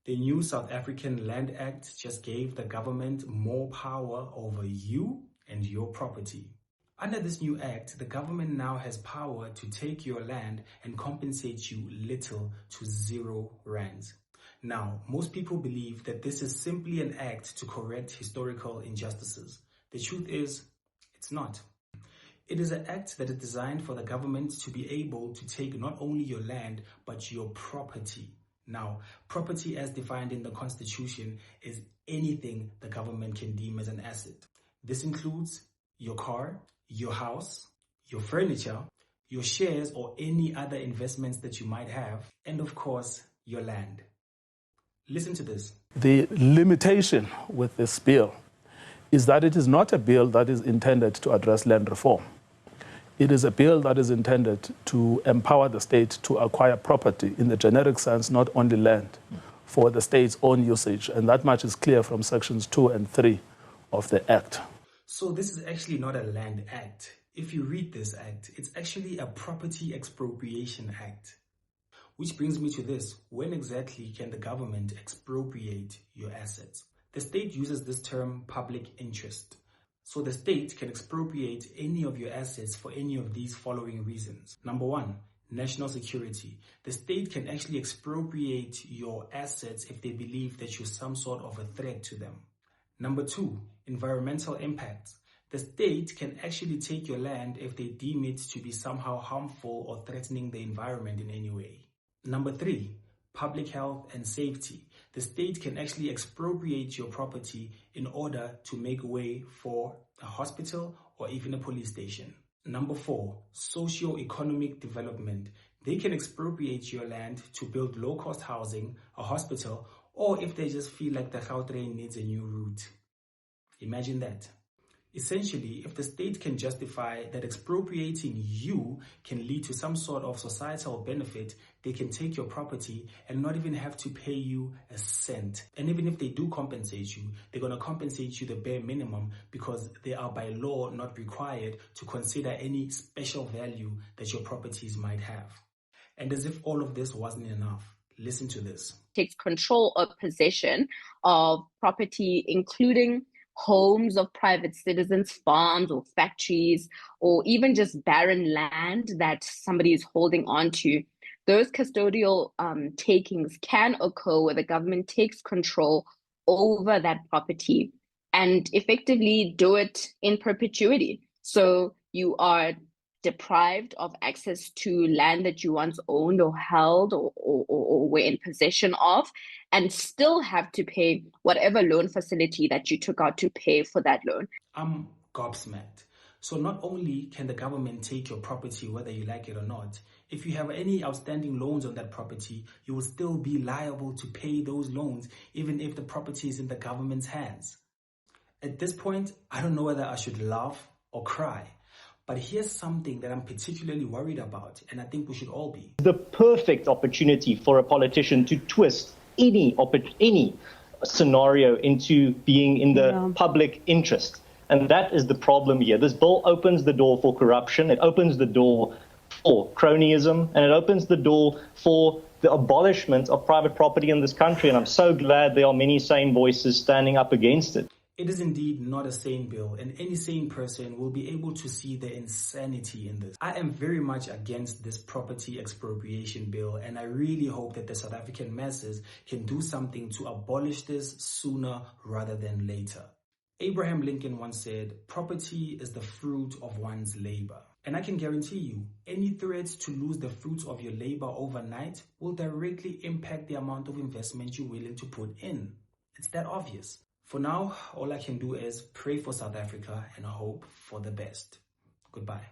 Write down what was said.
The new South African Land Act just gave the government more power over you and your property. Under this new act, the government now has power to take your land and compensate you little to 0 rands. Now, most people believe that this is simply an act to correct historical injustices. The truth is, it's not. It is an act that is designed for the government to be able to take not only your land, but your property. Now, property as defined in the Constitution is anything the government can deem as an asset. This includes your car, your house, your furniture, your shares or any other investments that you might have, and of course, your land. Listen to this. The limitation with this bill is that it is not a bill that is intended to address land reform. It is a bill that is intended to empower the state to acquire property in the generic sense, not only land, for the state's own usage. And that much is clear from sections 2 and 3 of the Act. So this is actually not a land act. If you read this act, it's actually a property expropriation act. Which brings me to this. When exactly can the government expropriate your assets? The state uses this term public interest. So the state can expropriate any of your assets for any of these following reasons. Number 1, national security. The state can actually expropriate your assets if they believe that you're some sort of a threat to them. Number 2, environmental impacts. The state can actually take your land if they deem it to be somehow harmful or threatening the environment in any way. Number 3, public health and safety. The state can actually expropriate your property in order to make way for a hospital or even a police station. Number 4, socio-economic development. They can expropriate your land to build low-cost housing, a hospital, or if they just feel like the Gautrain needs a new route. Imagine that. Essentially, if the state can justify that expropriating you can lead to some sort of societal benefit, they can take your property and not even have to pay you a cent. And even if they do compensate you, they're going to compensate you the bare minimum because they are by law not required to consider any special value that your properties might have. And as if all of this wasn't enough, listen to this. Takes control or possession of property, including homes of private citizens, farms or factories, or even just barren land that somebody is holding on to. Those custodial takings can occur where the government takes control over that property and effectively do it in perpetuity. So you are deprived of access to land that you once owned or held or were in possession of, and still have to pay whatever loan facility that you took out to pay for that loan. I'm gobsmacked. So not only can the government take your property whether you like it or not, if you have any outstanding loans on that property, you will still be liable to pay those loans even if the property is in the government's hands. At this point, I don't know whether I should laugh or cry. But here's something that I'm particularly worried about, and I think we should all be. The perfect opportunity for a politician to twist any scenario into being in the public interest. And that is the problem here. This bill opens the door for corruption. It opens the door for cronyism, and it opens the door for the abolishment of private property in this country. And I'm so glad there are many sane voices standing up against it. It is indeed not a sane bill, and any sane person will be able to see the insanity in this. I am very much against this property expropriation bill, and I really hope that the South African masses can do something to abolish this sooner rather than later. Abraham Lincoln once said, "Property is the fruit of one's labor." And I can guarantee you, any threat to lose the fruits of your labor overnight will directly impact the amount of investment you're willing to put in. It's that obvious. For now, all I can do is pray for South Africa and hope for the best. Goodbye.